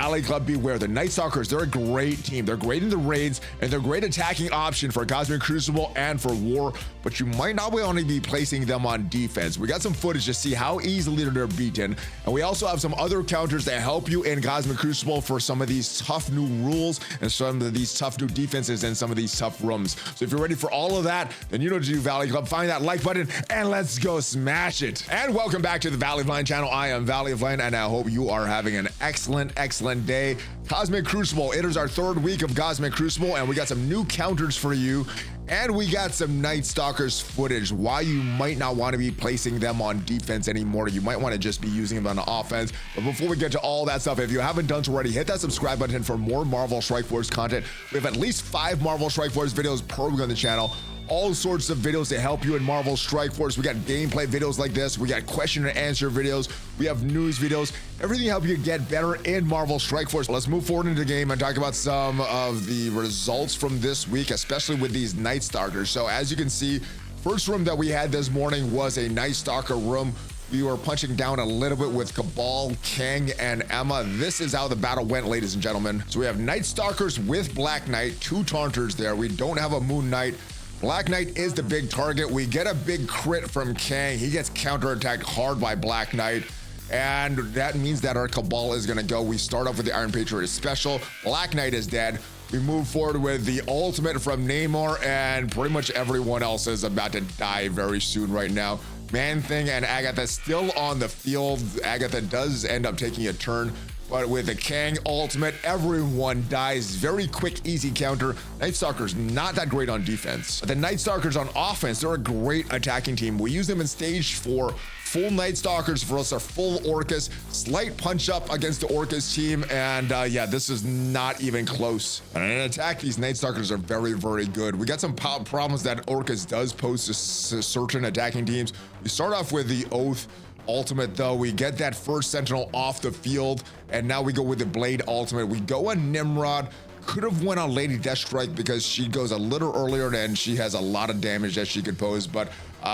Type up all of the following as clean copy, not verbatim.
Valley Club, beware. The Nightstalkers, they're a great team. They're great in the raids, and they're a great attacking option for Cosmic Crucible and for War, but you might not want to be placing them on defense. We got some footage to see how easily they're beaten, and we also have some other counters that help you in Cosmic Crucible for some of these tough new rules and some of these tough new defenses and some of these tough rooms. So if you're ready for all of that, then you know what to do, Valley Club. Find that like button and let's go smash it. And welcome back to the ValleyFlyin channel. I am ValleyFlyin, and I hope you are having an excellent day. Cosmic Crucible, it is our third week of Cosmic Crucible, and we got some new counters for you. And we got some Nightstalkers footage, why you might not want to be placing them on defense anymore. You might want to just be using them on offense. But before we get to all that stuff, if you haven't done so already, hit that subscribe button for more Marvel Strike Force content. We have at least 5 Marvel Strike Force videos per week on the channel. All sorts of videos to help you in Marvel Strike Force. We got gameplay videos like this. We got question and answer videos. We have news videos. Everything to help you get better in Marvel Strike Force. Let's move forward into the game and talk about some of the results from this week, especially with these Nightstalkers. So as you can see, first room that we had this morning was a Nightstalker room. We were punching down a little bit with Cabal, Kang, and Emma. This is how the battle went, ladies and gentlemen. So we have Nightstalkers with Black Knight, 2 taunters there. We don't have a Moon Knight. Black Knight is the big target. We get a big crit from Kang. He gets counterattacked hard by Black Knight, and that means that our Cabal is gonna go. We start off with the Iron Patriot special. Black Knight is dead. We move forward with the ultimate from Namor, and pretty much everyone else is about to die very soon right now. Man-Thing and Agatha still on the field. Agatha does end up taking a turn, but with the Kang ultimate, everyone dies. Very quick, easy counter. Nightstalkers, not that great on defense. But the Nightstalkers on offense, they're a great attacking team. We use them in stage 4. Full Nightstalkers versus our full Orcus. Slight punch up against the Orcus team, and yeah, this is not even close. And in attack, these Nightstalkers are very good. We got some problems that Orcus does pose to certain attacking teams. We start off with the Oath ultimate, though. We get that first Sentinel off the field, and now we go with the Blade ultimate. We go on Nimrod. Could have went on Lady Deathstrike because she goes a little earlier and she has a lot of damage that she could pose. But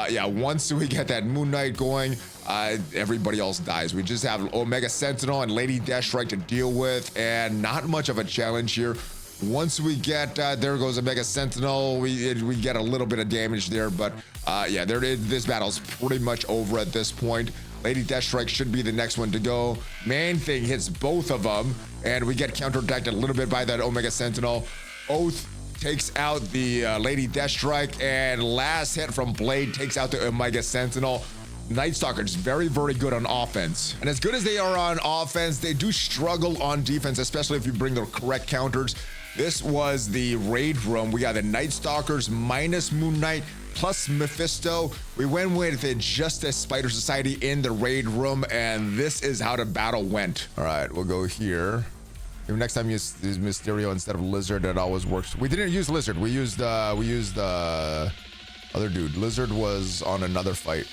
yeah, once we get that Moon Knight going, everybody else dies. We just have Omega Sentinel and Lady Deathstrike to deal with, and not much of a challenge here. Once we get there goes Omega Sentinel, we get a little bit of damage there, but yeah, this battle's pretty much over at this point. Lady Deathstrike should be the next one to go. Man-Thing hits both of them, and we get counterattacked a little bit by that Omega Sentinel. Oath takes out the Lady Deathstrike, and last hit from Blade takes out the Omega Sentinel. Nightstalkers very good on offense, and as good as they are on offense, they do struggle on defense, especially if you bring the correct counters. This was the raid room. We got the Nightstalkers minus Moon Knight plus Mephisto. We went with the Justice Spider Society in the raid room, and this is how the battle went. All right, we'll go here. Maybe next time use Mysterio instead of Lizard. That always works. We didn't use Lizard. We used other dude. Lizard was on another fight.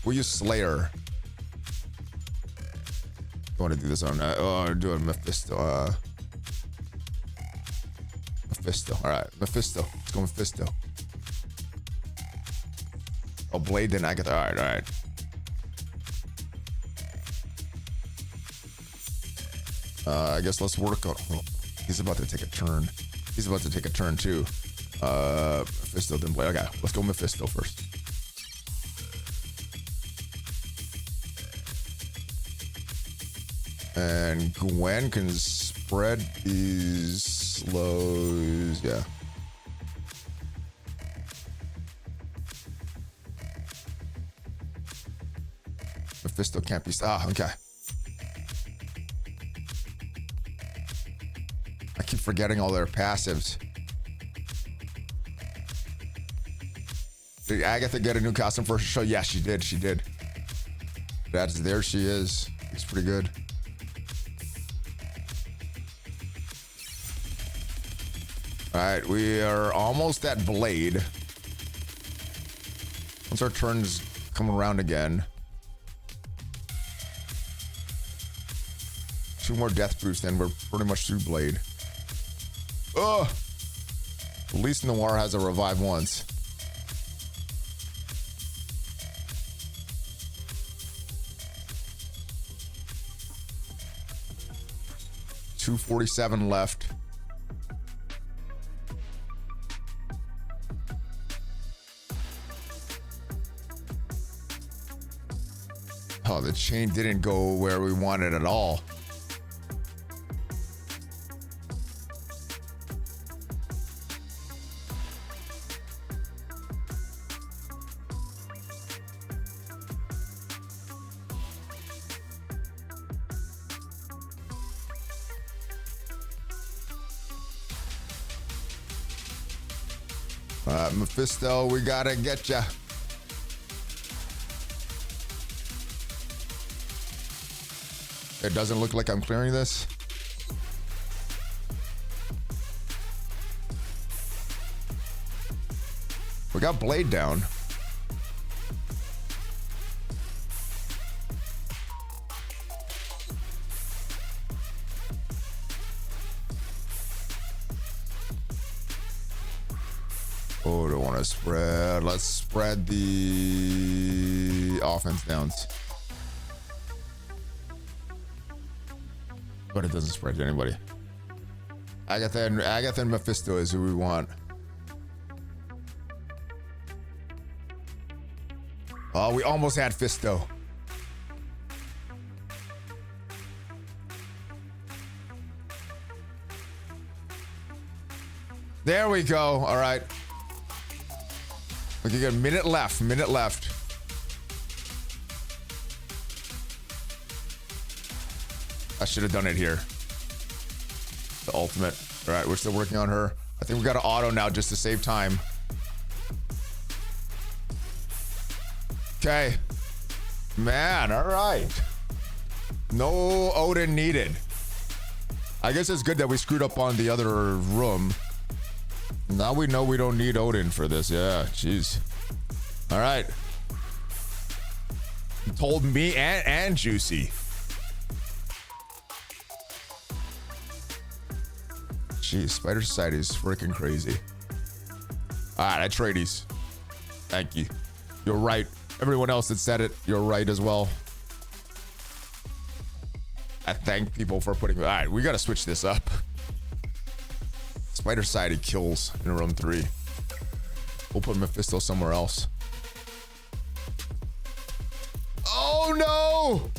We use Slayer. I want to do this on do a Mephisto. Mephisto. All right, Mephisto. Let's go Mephisto. Oh, Blade then Agatha. All right. I guess let's work on. Oh, he's about to take a turn. He's about to take a turn too. Mephisto then Blade. Okay, let's go Mephisto first. And Gwen can spread these slows. Yeah. Mephisto can't be. Okay. I keep forgetting all their passives. Did Agatha get a new costume for her show? Yeah, she did. There she is. It's pretty good. All right, we are almost at Blade. Once our turns come around again. 2 more death boosts, then we're pretty much through Blade. Ugh! At least Noir has a revive once. 247 left. Oh, the chain didn't go where we wanted at all. Mephisto, we gotta get ya. It doesn't look like I'm clearing this. We got Blade down. Oh, don't want to spread. Let's spread the offense downs. But it doesn't spread to anybody. Agatha and Mephisto is who we want. Oh, we almost had Fisto. There we go. All right. Okay, good. Minute left. Minute left. I should have done it here. The ultimate. All right, we're still working on her. I think we got to auto now just to save time. Okay. Man, all right. No Odin needed. I guess it's good that we screwed up on the other room. Now we know we don't need Odin for this. Yeah, jeez. All right. You told me and Juicy. Jeez, Spider Society is freaking crazy. All right, Atreides. Thank you. You're right. Everyone else that said it, you're right as well. I thank people for putting... All right, we got to switch this up. Spider Society kills in room 3. We'll put Mephisto somewhere else. Oh, no!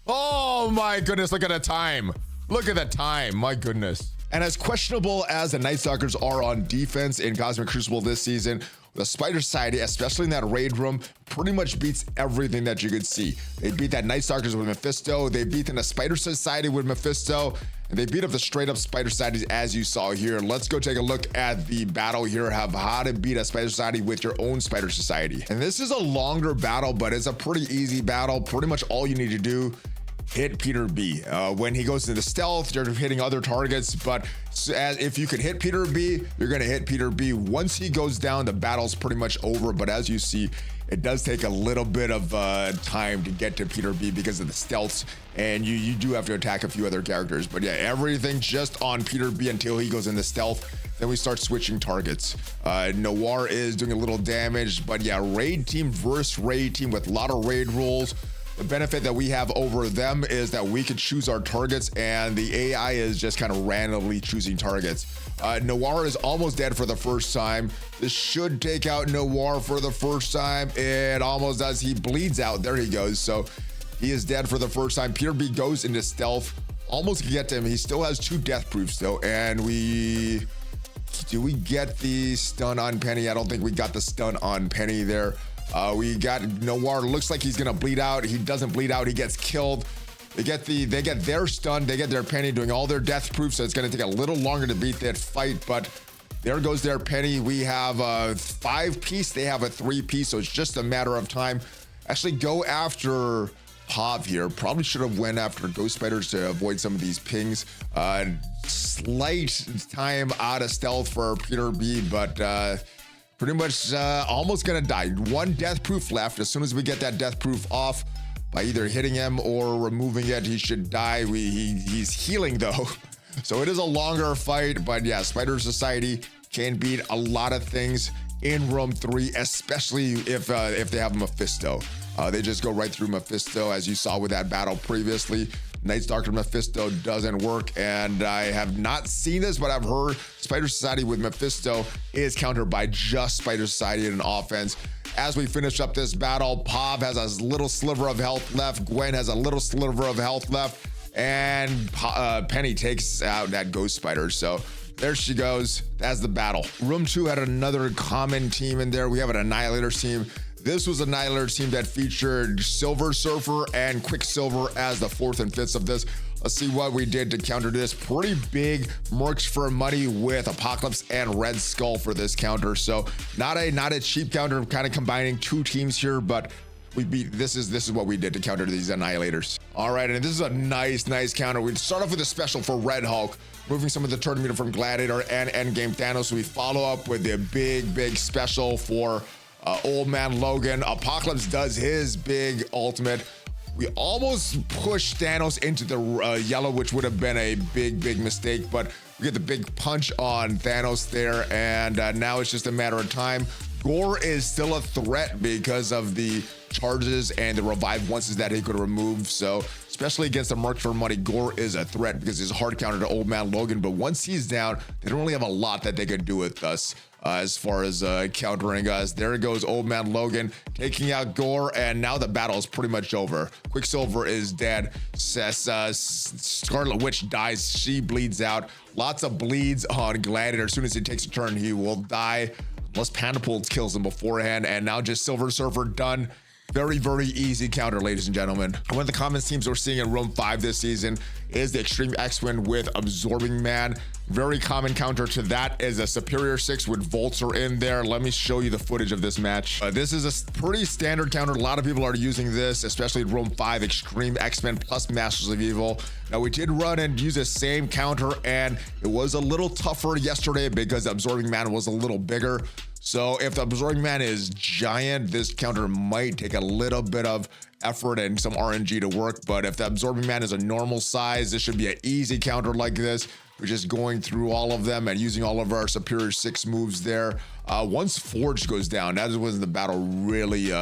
Oh, my goodness. Look at the time. Look at the time. My goodness. And as questionable as the Nightstalkers are on defense in Cosmic Crucible this season, the Spider Society, especially in that raid room, pretty much beats everything that you could see. They beat that Nightstalkers with Mephisto. They beat the Spider Society with Mephisto. And they beat up the straight up Spider Societies as you saw here. Let's go take a look at the battle here of how to beat a Spider Society with your own Spider Society. And this is a longer battle, but it's a pretty easy battle. Pretty much all you need to do, hit Peter B. When he goes into stealth, you're hitting other targets, but if you can hit Peter B, you're gonna hit Peter B. Once he goes down, the battle's pretty much over, but as you see, it does take a little bit of time to get to Peter B because of the stealths, and you do have to attack a few other characters. But yeah, everything just on Peter B until he goes into stealth. Then we start switching targets. Noir is doing a little damage, but yeah, raid team versus raid team with a lot of raid rules. The benefit that we have over them is that we could choose our targets, and the AI is just kind of randomly choosing targets. Noir is almost dead for the first time. This should take out Noir for the first time. It almost does. He bleeds out. There he goes. So he is dead for the first time. Peter B goes into stealth. Almost get to him. He still has 2 death proofs though. And do we get the stun on Penny? I don't think we got the stun on Penny there. We got Noir. Looks like he's gonna bleed out. He doesn't bleed out. He gets killed. They get their stun. They get their Penny doing all their death proofs. So it's gonna take a little longer to beat that fight. But there goes their Penny. We have a 5-piece. They have a 3-piece. So it's just a matter of time. Actually, go after Pav here. Probably should have went after Ghost Spiders to avoid some of these pings. Slight time out of stealth for Peter B, but pretty much almost gonna die. 1 death proof left. As soon as we get that death proof off by either hitting him or removing it, he should die. He's healing though. So it is a longer fight, but yeah, Spider Society can beat a lot of things in room 3, especially if they have Mephisto. They just go right through Mephisto, as you saw with that battle previously. Nightstalker Mephisto doesn't work, and I have not seen this, but I've heard Spider Society with Mephisto is countered by just Spider Society in an offense. As we finish up this battle, Pav has a little sliver of health left, Gwen has a little sliver of health left, and Penny takes out that Ghost Spider. So there she goes. That's the battle. Room 2 had another common team in there. We have an Annihilators team. This was an Annihilators team that featured Silver Surfer and Quicksilver as the 4th and 5th of this. Let's see what we did to counter this. Pretty big mercs for money with Apocalypse and Red Skull for this counter. So not a cheap counter, kind of combining 2 teams here, but we beat this is what we did to counter these Annihilators. All right, and this is a nice counter. We start off with a special for Red Hulk, moving some of the turn meter from Gladiator and Endgame Thanos. So we follow up with the big special for Old Man Logan. Apocalypse does his big ultimate. We almost pushed Thanos into the yellow, which would have been a big mistake, but we get the big punch on Thanos there, and now it's just a matter of time. Gore is still a threat because of the charges and the revive onces that he could remove. So especially against the Merc for money, Gore is a threat because he's a hard counter to Old Man Logan. But once he's down, they don't really have a lot that they could do with us as far as countering us. There goes Old Man Logan taking out Gore, and now the battle is pretty much over. Quicksilver is dead. Scarlet Witch dies. She bleeds out. Lots of bleeds on Gladiator. As soon as he takes a turn, he will die, unless Pandapool kills him beforehand. And now just Silver Surfer done. Very easy counter, ladies and gentlemen. One of the common themes we're seeing in Room 5 this season is the Extreme X-Men with Absorbing Man. Very common counter to that is a Superior 6 with Vulture in there. Let me show you the footage of this match. This is a pretty standard counter. A lot of people are using this, especially in Room 5, Extreme X-Men plus Masters of Evil. Now, we did run and use the same counter, and it was a little tougher yesterday because Absorbing Man was a little bigger. So if the Absorbing Man is giant, this counter might take a little bit of effort and some RNG to work. But if the Absorbing Man is a normal size, this should be an easy counter like this. We're just going through all of them and using all of our Superior 6 moves there. Once Forge goes down, that is when the battle really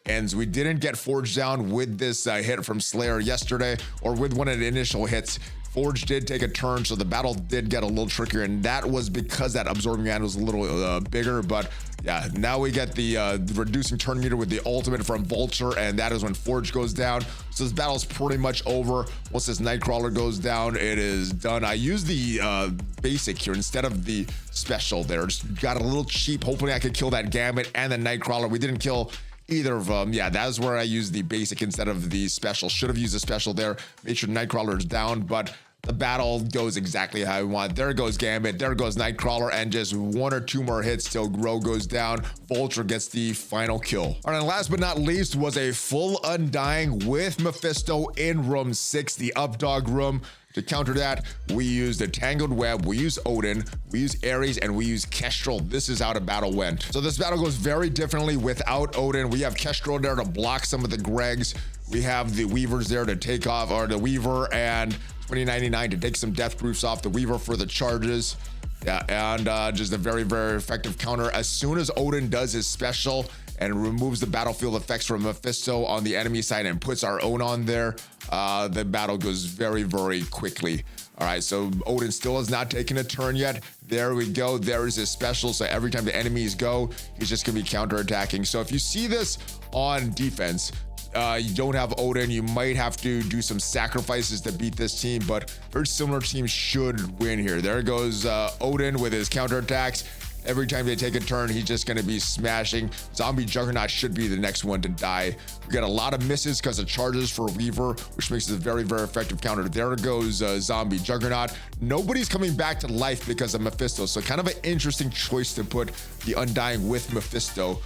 ends. We didn't get Forge down with this hit from Slayer yesterday, or with one of the initial hits. Forge did take a turn, so the battle did get a little trickier, and that was because that Absorbing Man was a little bigger. But yeah, now we get the reducing turn meter with the ultimate from Vulture, and that is when Forge goes down. So this battle is pretty much over. Once this Nightcrawler goes down, it is done. I used the basic here instead of the special there. Just got a little cheap. Hopefully I could kill that Gambit and the Nightcrawler. We didn't kill either of them. Yeah, that is where I used the basic instead of the special. Should have used the special there. Made sure Nightcrawler is down, but the battle goes exactly how I want. There goes Gambit, there goes Nightcrawler, and just 1 or 2 more hits till Grow goes down. Vulture gets the final kill. All right, and last but not least was a full Undying with Mephisto in Room 6, the Updog room. To counter that, we used the Tangled Web, we use Odin, we use Ares, and we use Kestrel. This is how the battle went. So this battle goes very differently without Odin. We have Kestrel there to block some of the Gregs. We have the Weavers there to take off, or the Weaver and 2099 to take some death proofs off the Weaver for the charges. Yeah, and just a very effective counter. As soon as Odin does his special and removes the battlefield effects from Mephisto on the enemy side and puts our own on there, the battle goes very quickly. All right, so Odin still has not taken a turn yet. There we go. There is his special. So every time the enemies go, he's just going to be counterattacking. So if you see this on defense, you don't have Odin, you might have to do some sacrifices to beat this team, but very similar teams should win here. There goes Odin with his counterattacks. Every time they take a turn, he's just going to be smashing. Zombie Juggernaut should be the next one to die. We got a lot of misses because of charges for Weaver, which makes it a very effective counter. There goes Zombie Juggernaut. Nobody's coming back to life because of Mephisto, so kind of an interesting choice to put the Undying with Mephisto.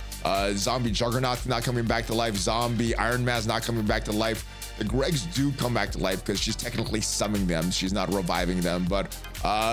Zombie Juggernaut's not coming back to life. Zombie Iron Man's not coming back to life. The Gregs do come back to life because she's technically summoning them. She's not reviving them, but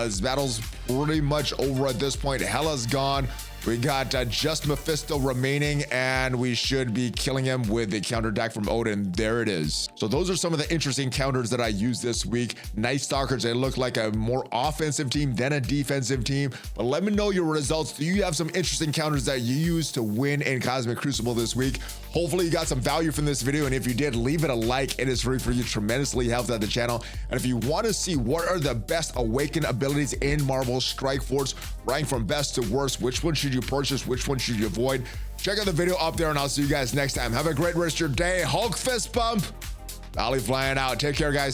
this battle's pretty much over at this point. Hela's gone. We got just Mephisto remaining, and we should be killing him with the counter attack from Odin. There it is. So those are some of the interesting counters that I used this week. Nightstalkers, they look like a more offensive team than a defensive team, but let me know your results. Do you have some interesting counters that you use to win in Cosmic Crucible this week? Hopefully you got some value from this video, and if you did, leave it a like. It is free for you, tremendously helps out the channel. And if you want to see what are the best awakened abilities in Marvel Strike Force, rank from best to worst, which one should you purchase, which one should you avoid, check out the video up there, and I'll see you guys next time. Have a great rest of your day. Hulk fist bump. ValleyFlyin out. Take care, guys.